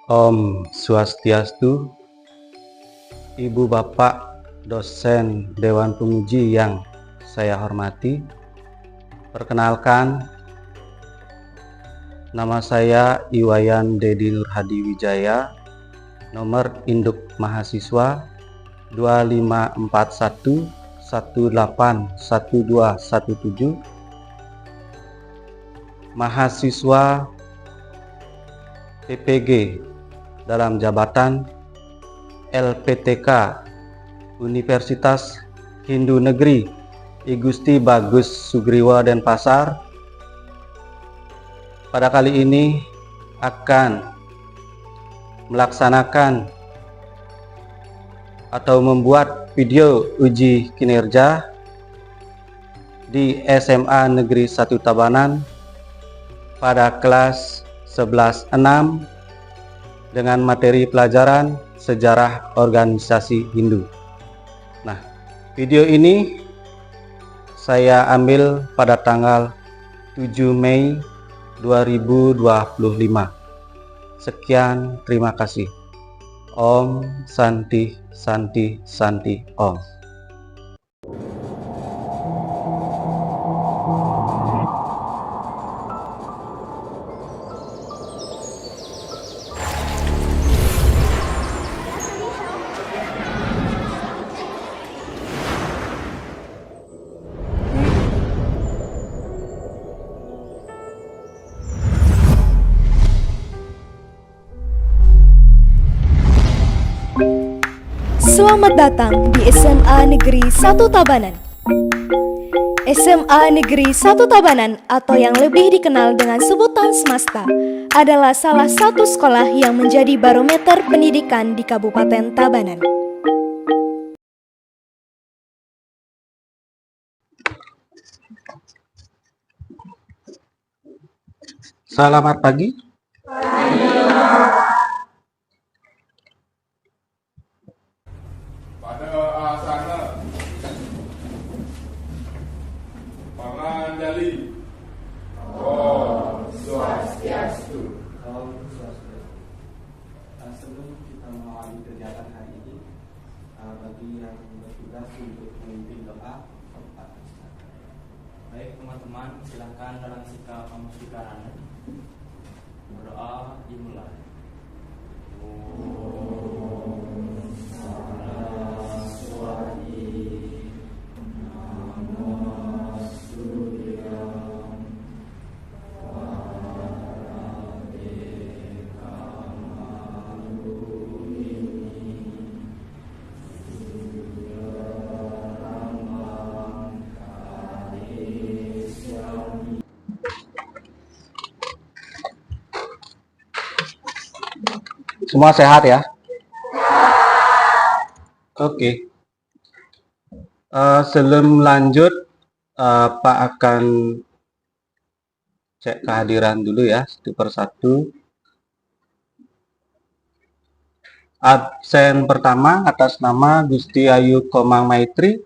Om Swastiastu, Ibu Bapak dosen Dewan Penguji yang saya hormati. Perkenalkan, nama saya Iwayan Dedi Nurhadi Wijaya, nomor induk mahasiswa 2541181217, mahasiswa PPG dalam jabatan LPTK Universitas Hindu Negeri I Gusti Bagus Sugriwa Denpasar. Pada kali ini akan melaksanakan atau membuat video uji kinerja di SMA Negeri 1 Tabanan pada kelas 11-6 dengan materi pelajaran Sejarah Organisasi Hindu. Nah, video ini saya ambil pada tanggal 7 Mei 2025. Sekian, terima kasih. Om Santi Santi Santi Om. Selamat datang di SMA Negeri 1 Tabanan. SMA Negeri 1 Tabanan atau yang lebih dikenal dengan sebutan Smasta adalah salah satu sekolah yang menjadi barometer pendidikan di Kabupaten Tabanan. Selamat pagi. Pada asana Paranjali. Om Swastiastu. Om Swastiastu. Sebelum kita mengawali kegiatan hari ini, bagi yang bertugas untuk memimpin doa, baik teman-teman, silahkan dalam sikap pemusyikan berdoa dimulai. Semua sehat ya? Oke. Sebelum lanjut, Pak akan cek kehadiran dulu ya, satu persatu. Absen pertama atas nama Gusti Ayu Komang Maitri,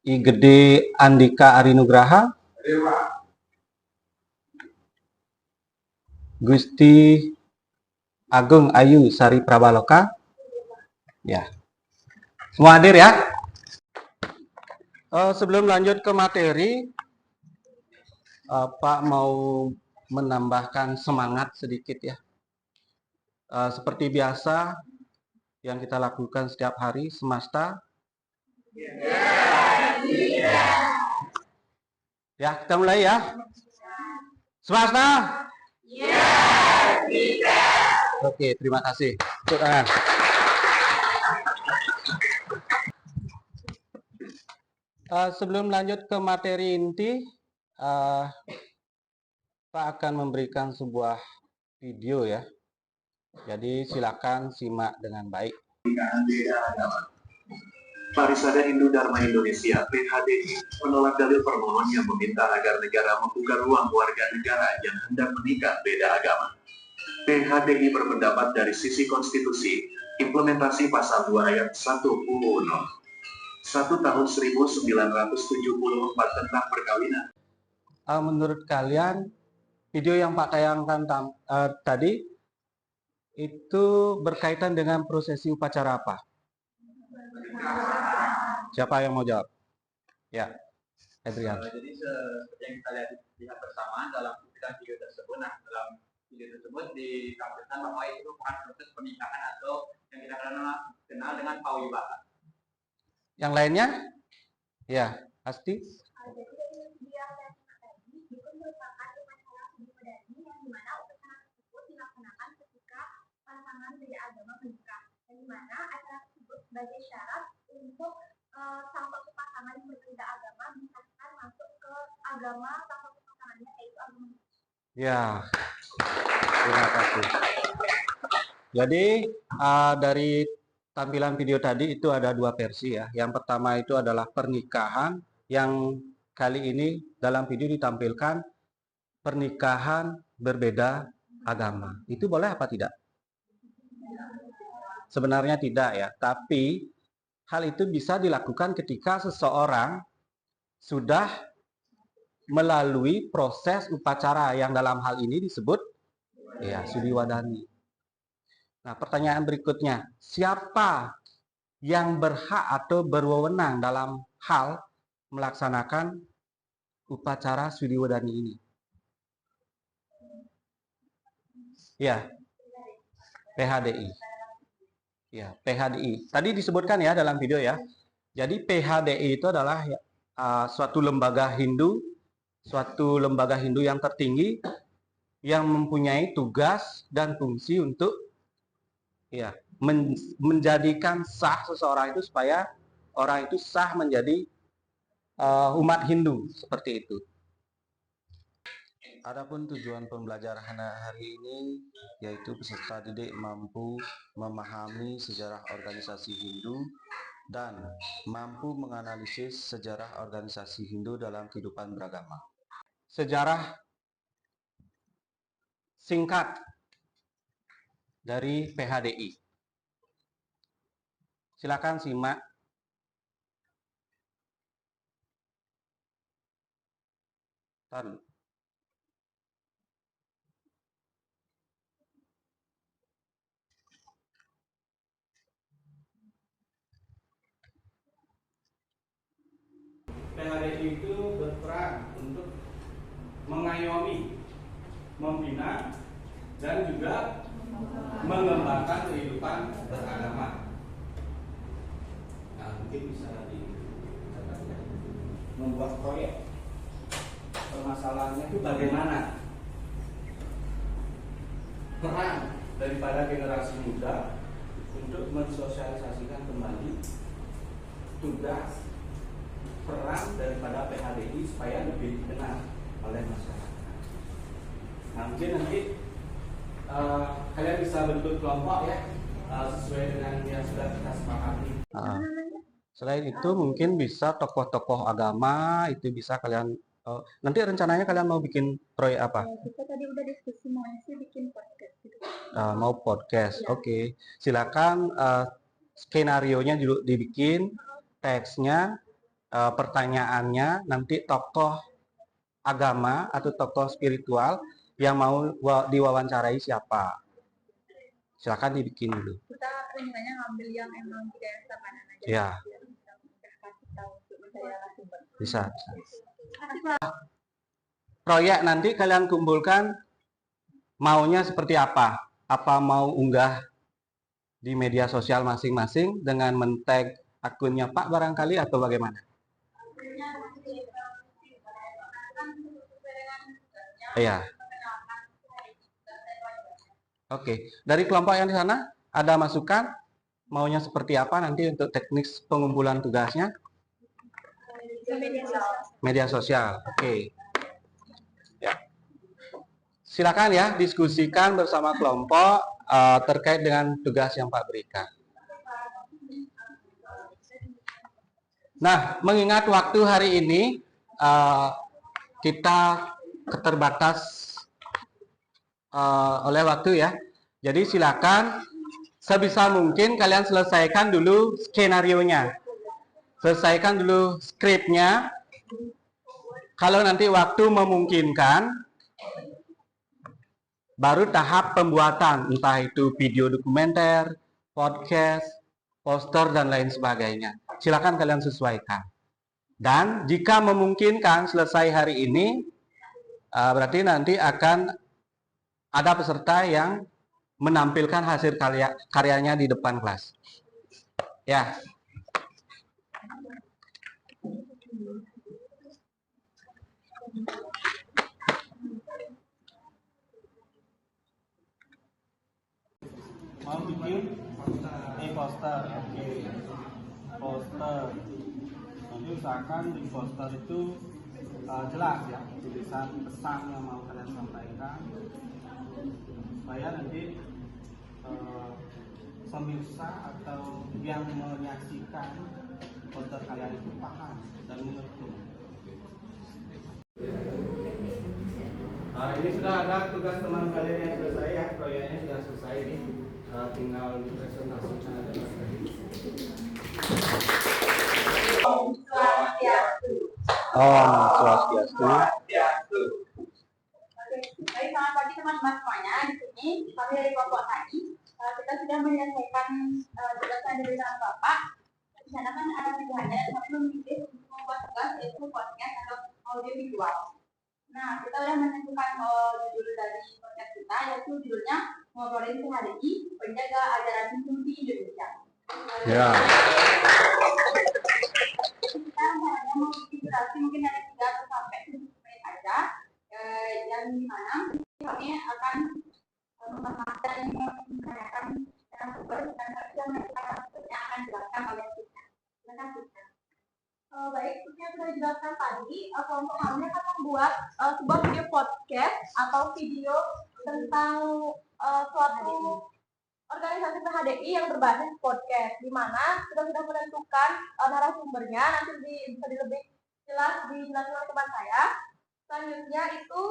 I Gede Andika Arinugraha, Gusti Agung Ayu Sari Prabaloka. Ya. Semua hadir ya? Sebelum lanjut ke materi, Pak mau menambahkan semangat sedikit ya. Seperti biasa yang kita lakukan setiap hari, Semasta. Ya, kita mulai ya. Semasta. Oke, terima kasih. Tepuk tangan. Sebelum lanjut ke materi inti, Pak akan memberikan sebuah video ya. Jadi silakan simak dengan baik. Parisada Hindu Dharma Indonesia (PHDI) menolak dalil permohon yang meminta agar negara membuka ruang warga negara yang hendak menikah beda agama. PHDI berpendapat dari sisi konstitusi, implementasi pasal 2 ayat 1 UU No. 1 tahun 1974 tentang perkawinan. Menurut kalian video yang Pak tayangkan tadi itu berkaitan dengan prosesi upacara apa? Siapa yang mau jawab? Ya, Adrian. Jadi seperti yang kita lihat bersama dalam video tersebut, nah dalam video tersebut ditampilkan bahwa itu merupakan proses pernikahan atau yang kita kenal dengan pawibahan. Yang lainnya? Ya, Asti. pasangan beda agama menikah, di mana acara tersebut sebagai syarat untuk salah satu pasangan yang berbeda agama bisa masuk ke agama salah satu pasangannya, yaitu agama Islam. Ya, terima kasih. Jadi dari tampilan video tadi itu ada dua versi ya. Yang pertama itu adalah pernikahan, yang kali ini dalam video ditampilkan pernikahan berbeda agama. Itu boleh apa tidak? Sebenarnya tidak ya, tapi hal itu bisa dilakukan ketika seseorang sudah melalui proses upacara yang dalam hal ini disebut ya sudi wadani. Nah, pertanyaan berikutnya, siapa yang berhak atau berwenang dalam hal melaksanakan upacara sudi wadani ini? Ya, PHDI. Ya, PHDI. Tadi disebutkan ya dalam video ya. Jadi PHDI itu adalah suatu lembaga Hindu yang tertinggi yang mempunyai tugas dan fungsi untuk ya menjadikan sah seseorang itu supaya orang itu sah menjadi umat Hindu seperti itu. Adapun tujuan pembelajaran hari ini yaitu peserta didik mampu memahami sejarah organisasi Hindu dan mampu menganalisis sejarah organisasi Hindu dalam kehidupan beragama. Sejarah singkat dari PHDI. Silakan simak. Taruh. PHDI itu berperan untuk mengayomi, membina, dan juga mengembangkan kehidupan beragama. Nah, mungkin bisa membuat proyek. Permasalahannya itu bagaimana peran daripada generasi muda untuk mensosialisasikan kembali tugas peran daripada PHDI supaya lebih dikenal oleh masyarakat. Nah, mungkin nanti kalian bisa bentuk kelompok ya sesuai dengan yang sudah kita sepakati. Selain itu mungkin bisa tokoh-tokoh agama itu bisa kalian nanti rencananya kalian mau bikin proyek apa? Kita tadi udah diskusi mau sih bikin podcast gitu. Mau podcast, ya. Oke. Silakan skenarionya dibikin, teksnya, pertanyaannya, nanti tokoh agama atau tokoh spiritual yang mau diwawancarai siapa. Silakan dibikin dulu. Kita rencananya ngambil yang emang tidak yang samanan aja. Ya. Bisa. Proyek nanti kalian kumpulkan maunya seperti apa? Apa mau unggah di media sosial masing-masing dengan men-tag akunnya Pak barangkali atau bagaimana? Iya. Oke, dari kelompok yang di sana ada masukan maunya seperti apa nanti untuk teknik pengumpulan tugasnya? Media sosial. Oke. Ya. Silakan ya diskusikan bersama kelompok terkait dengan tugas yang Pak berikan. Nah, mengingat waktu hari ini kita keterbatas oleh waktu ya. Jadi silakan sebisa mungkin kalian selesaikan dulu skenarionya. Selesaikan dulu skripnya. Kalau nanti waktu memungkinkan, baru tahap pembuatan, entah itu video dokumenter, podcast, poster, dan lain sebagainya. Silakan kalian sesuaikan. Dan jika memungkinkan selesai hari ini, berarti nanti akan ada peserta yang menampilkan hasil karyanya di depan kelas. Ya. Mau bikin poster, oke. Poster. Nanti usahakan di poster itu jelas ya, tulisan pesan yang mau kalian sampaikan, supaya nanti pemirsa atau yang menyaksikan poster kalian itu paham dan mengerti. Ini sudah ada tugas teman kalian yang selesai ya, proyeknya sudah selesai nih. Tinggal presentasikan aja Mas tadi. Om Swastiastu. Oke, baik, selamat pagi teman-teman semuanya. Di sini kami dari kelompok tadi kita sudah menyelesaikan tugas yang diberikan Bapak. Di sana kan ada pilihannya dan kami memilih untuk membuat tugas yaitu podcast atau audio visual. Nah, kita sudah menentukan judul dari podcast kita, yaitu judulnya Ngobrolin PHDI, Penjaga Ajaran Hindu di Indonesia. Ya. Kita rencananya mau bikin durasi mungkin dari 3 sampai 7 menit aja, yang dimana kami akan membahas dan menanyakan narasumber dan narasumber yang akan dijelaskan oleh kita. Terima kasih. Baik, seperti yang sudah dijelaskan tadi, kelompok kami akan membuat sebuah video podcast atau video tentang suatu organisasi PHDI yang berbasis podcast, di mana sudah menentukan narasumbernya, nanti bisa lebih jelas dijelaskan oleh teman saya. Selanjutnya itu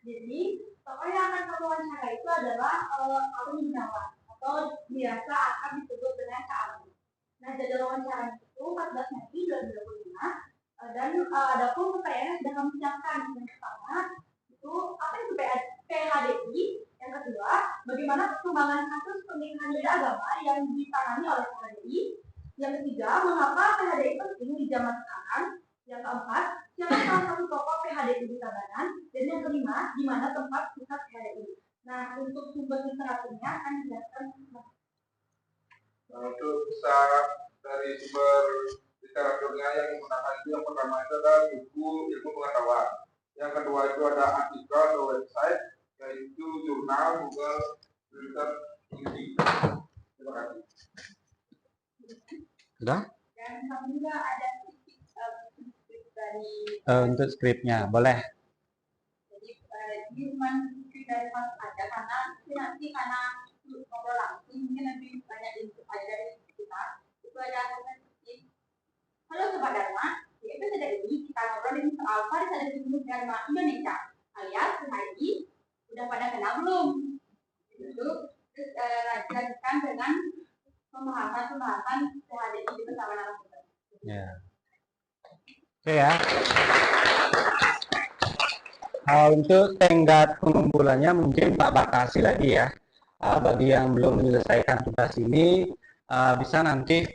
jadi tokoh yang akan kami wawancara itu adalah Alun Gunawan atau biasa akan disebut dengan Kak Alun. Nah, jadwal wawancara itu 14 Mei 2025 dan ada pun pertanyaannya sudah kami siapkan. Yang pertama itu apa itu PHDI, yang kedua bagaimana perkembangan kasus pernikahan beda agama yang ditangani oleh PHDI, yang ketiga mengapa PHDI penting di zaman sekarang, yang keempat siapa salah satu tokoh PHDI di Tabanan, dan yang kelima di mana tempat pusat PHDI. Nah, untuk sumber literaturnya akan dijelaskan. Untuk besar dari sumber literaturnya yang menggunakan itu, yang pertama itu adalah buku ilmu pengetahuan. Yang kedua itu ada artikel atau website, yaitu jurnal Google Reader Indi. Terima kasih. Sudah? Dan kami juga ada skrip dari Untuk skripnya, boleh. jadi cuma skrip dari Mas aja nanti karena ngobrol langsung mungkin lebih banyak info aja dari kita. Itu ada skrip. Halo Sobat Dharma, di episode ini kita ngobrolin soal Parisade Hukum Dharma Indonesia alias PHDI. Udah pada kenal belum? Itu terus lanjutkan dengan pembahasan PHDI bersama narasumber. Ya. Oke ya. Untuk tenggat pengumpulannya mungkin Pak Bakasi lagi ya. Bagi yang belum menyelesaikan tugas ini bisa nanti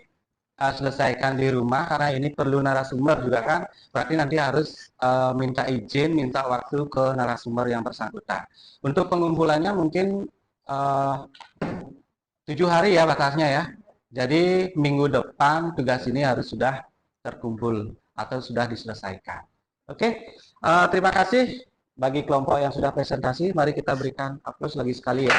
selesaikan di rumah, karena ini perlu narasumber juga kan. Berarti nanti harus minta izin, minta waktu ke narasumber yang bersangkutan. Untuk pengumpulannya mungkin 7 hari ya batasnya ya. Jadi minggu depan tugas ini harus sudah terkumpul atau sudah diselesaikan. Oke, terima kasih bagi kelompok yang sudah presentasi. Mari kita berikan aplaus lagi sekali ya.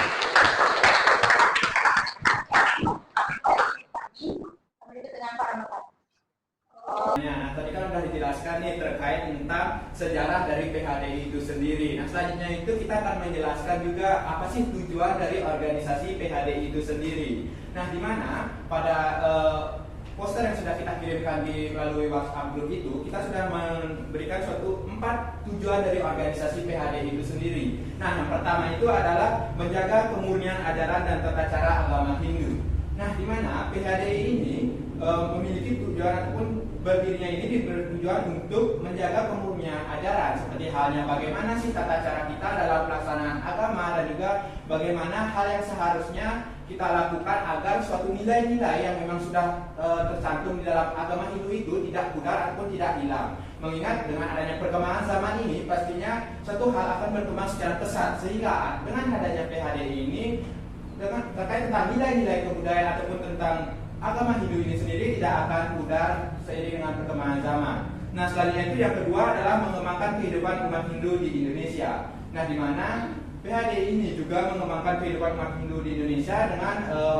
Nah, tadi kan sudah dijelaskan nih terkait tentang sejarah dari PHDI itu sendiri. Nah, selanjutnya itu kita akan menjelaskan juga apa sih tujuan dari organisasi PHDI itu sendiri. Nah, di mana pada poster yang sudah kita kirimkan melalui WhatsApp group itu, kita sudah memberikan suatu 4 tujuan dari organisasi PHDI itu sendiri. Nah, yang pertama itu adalah menjaga kemurnian ajaran dan tata cara agama Hindu. Nah, di mana PHDI ini memiliki tujuan ataupun berdirinya ini bertujuan untuk menjaga kemurnian ajaran, seperti halnya bagaimana sih tata cara kita dalam pelaksanaan agama, dan juga bagaimana hal yang seharusnya kita lakukan agar suatu nilai-nilai yang memang sudah tercantum di dalam agama Hindu itu tidak pudar ataupun tidak hilang. Mengingat dengan adanya perkembangan zaman ini, pastinya satu hal akan berkembang secara pesat, sehingga dengan adanya PHDI ini terkait tentang nilai-nilai kebudayaan ataupun tentang agama Hindu ini sendiri tidak akan pudar seiring dengan perkembangan zaman. Nah, selanjutnya itu yang kedua adalah mengembangkan kehidupan umat Hindu di Indonesia. Nah, di mana PHDI ini juga mengembangkan kehidupan umat Hindu di Indonesia dengan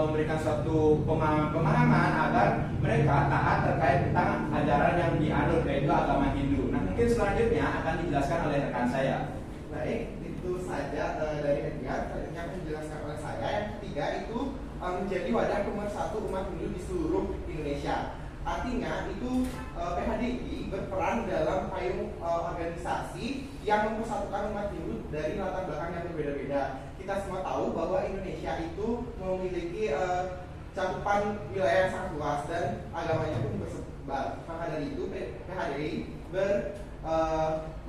memberikan suatu pemahaman agar mereka taat terkait tentang ajaran yang dianut, yaitu agama Hindu. Nah, mungkin selanjutnya akan dijelaskan oleh rekan saya. Baik, itu saja dari Edgar. Selanjutnya akan dijelaskan oleh saya. Yang ketiga itu menjadi wadah pemersatu umat Hindu di seluruh Indonesia. Artinya itu PHDI berperan dalam payung organisasi yang mempersatukan umat Hindu dari latar belakang yang berbeda-beda. Kita semua tahu bahwa Indonesia itu memiliki cakupan wilayah yang sangat luas dan agamanya pun bersebar. Maka dari itu PHDI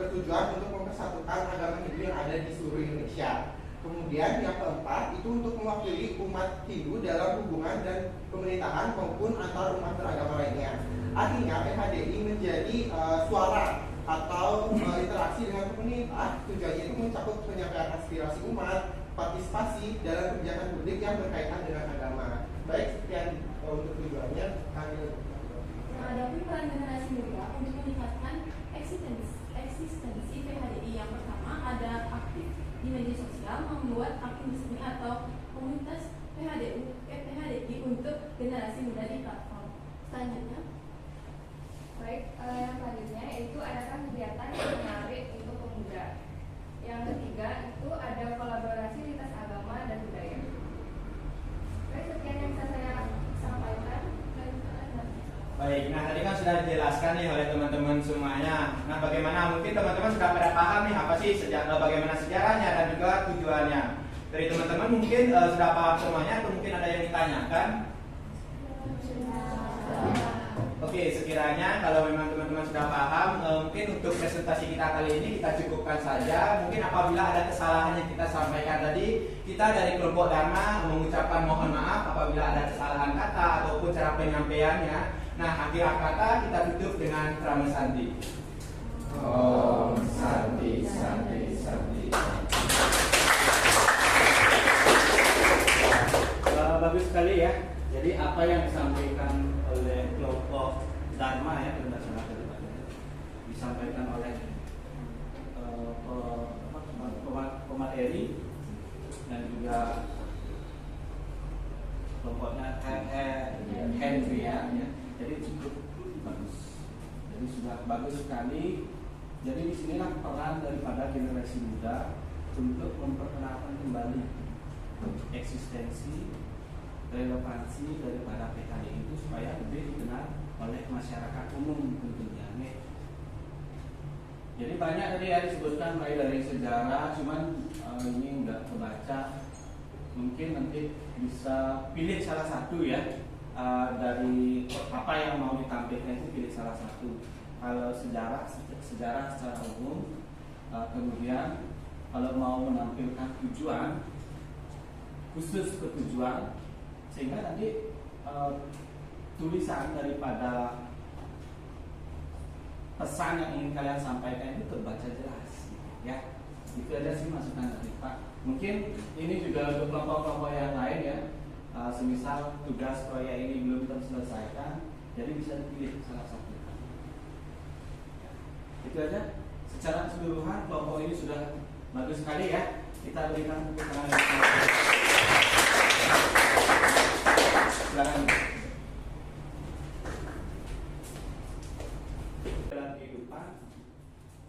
bertujuan untuk mempersatukan agama Hindu yang ada di seluruh Indonesia. Kemudian yang keempat itu untuk mewakili umat Hindu dalam hubungan dan pemerintahan maupun antar umat beragama lainnya. Artinya PHDI menjadi suara atau interaksi dengan pemerintah. Tujuannya itu mencakup penyampaian aspirasi umat, partisipasi dalam kebijakan publik yang berkaitan dengan agama. Baik, sekian untuk tujuannya. Menghadapi peran generasi muda untuk meningkatkan eksistensi PHDI, yang pertama ada aktif di media sosial, membuat akun resmi atau komunitas PHDI untuk generasi muda di platform. Selanjutnya, Baik, yang selanjutnya yaitu adakan kegiatan yang menarik untuk pemuda. Yang ketiga itu ada kolaborasi lintas agama dan budaya. Baik, sekian yang bisa saya sampaikan. Baik, nah tadi kan sudah dijelaskan nih oleh teman-teman semuanya. Nah, bagaimana mungkin teman-teman sudah pada paham nih apa sih bagaimana sejarahnya dan juga tujuannya. Dari teman-teman mungkin sudah paham semuanya atau mungkin ada yang ditanyakan? Oke, sekiranya kalau memang teman-teman sudah paham, mungkin untuk presentasi kita kali ini kita cukupkan saja. Mungkin apabila ada kesalahan yang kita sampaikan tadi, kita dari kelompok Dharma mengucapkan mohon maaf apabila ada kesalahan kata ataupun cara penyampaiannya. Nah, akhir kata kita tutup dengan Krama Santi. Om Santi, Santi, Santi. Bagus sekali ya. Jadi apa yang disampaikan oleh kelompok Dharma ya, berdasarkan daripada disampaikan oleh pemateri dan juga kelompoknya Henry ya. Jadi cukup bagus. Jadi sudah bagus sekali. Jadi disinilah peran daripada generasi muda untuk memperkenalkan kembali eksistensi, relevansi daripada PHDI itu supaya lebih dikenal oleh masyarakat umum tentunya. Jadi banyak tadi ya disebutkan mulai dari sejarah, cuman ini udah kebaca. Mungkin nanti bisa pilih salah satu ya, dari apa yang mau ditampilkan itu pilih salah satu. Kalau sejarah secara umum, kemudian kalau mau menampilkan tujuan khusus ke tujuan, sehingga nanti tulisan daripada pesan yang ingin kalian sampaikan itu terbaca jelas ya. Itu aja sih masukan dari Pak. Mungkin ini juga untuk kelompok-kelompok yang lain ya, semisal tugas proyek ini belum terselesaikan, jadi bisa dipilih salah satu. Itu aja. Secara keseluruhan kelompok ini sudah bagus sekali ya. Kita berikan tepuk tangan. Silakan. Dalam kehidupan,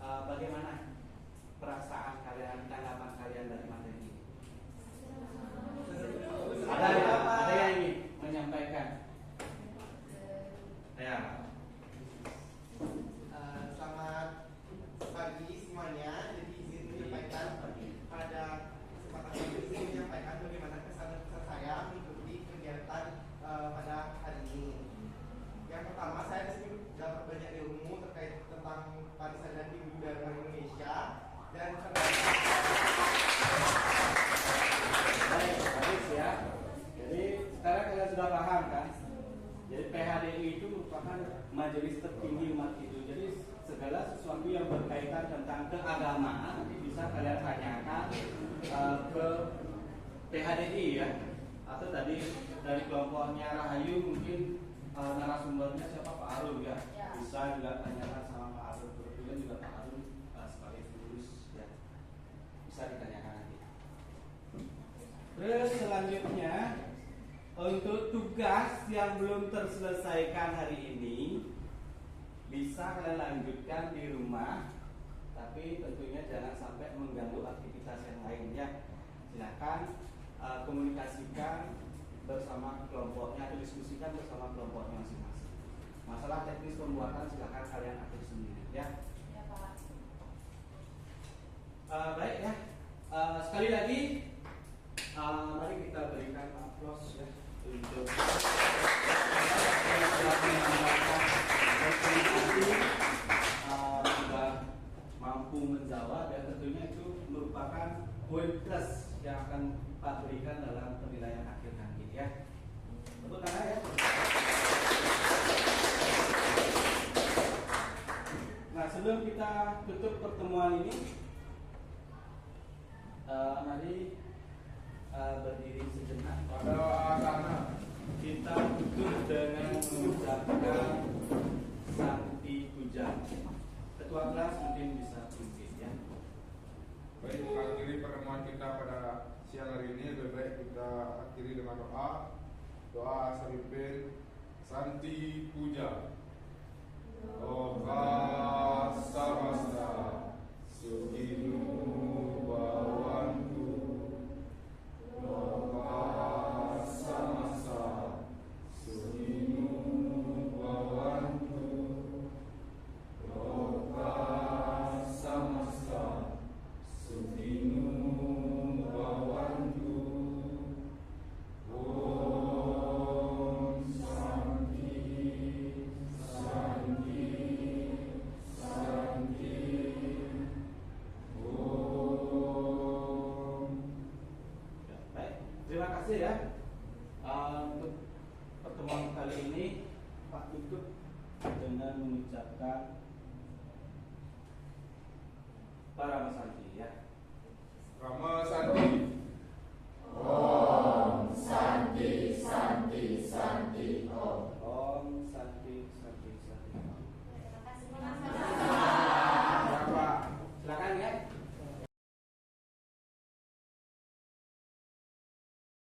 bagaimana perasaan kalian, tanggapan kalian dari materi ini? Ada yang ingin menyampaikan? Ya. Selamat pagi semuanya. Jadi izin menyampaikan pada kesempatan ini, izin menyampaikan bagaimana kesan-kesan saya mengikuti kegiatan pada hari ini. Yang pertama, saya di sini dapat PHDI ya, atau tadi dari kelompoknya Rahayu mungkin narasumbernya siapa, Pak Arul ya, bisa juga tanyakan sama Pak Arul, kebetulan juga Pak Arul sebagai pengurus ya, bisa ditanyakan nanti. Terus selanjutnya untuk tugas yang belum terselesaikan hari ini bisa kalian lanjutkan di rumah, tapi tentunya jangan sampai mengganggu aktivitas yang lain ya. Silakan komunikasikan bersama kelompoknya atau diskusikan bersama kelompoknya masing-masing. Masalah teknis pembuatan silakan kalian atur sendiri ya. Ya Pak. Baik ya. Sekali lagi mari kita berikan aplaus ya untuk sudah mampu menjawab, dan tentunya itu merupakan poin plus yang akan Pak berikan dalam penilaian akhir nanti ya. Tepuk tangan ya. Nah, sebelum kita tutup pertemuan ini, mari berdiri sejenak. Pada sana Kita tutup dengan mengucapkan Santi Puja. Ketua kelas mungkin bisa pimpin ya. baik, akhiri pertemuan kita pada siang hari ini. Lebih baik kita akhiri dengan doa semimpin Santi Puja. Loka samasta suginu bawantu, loka samasta suginu bawantu, loka samasta suginu bawantu. Om Santi Santi Santi. Om. Ya, baik, terima kasih ya. Untuk pertemuan kali ini Pak tutup dengan mengucapkan Parama Santi ya. Rama Santi.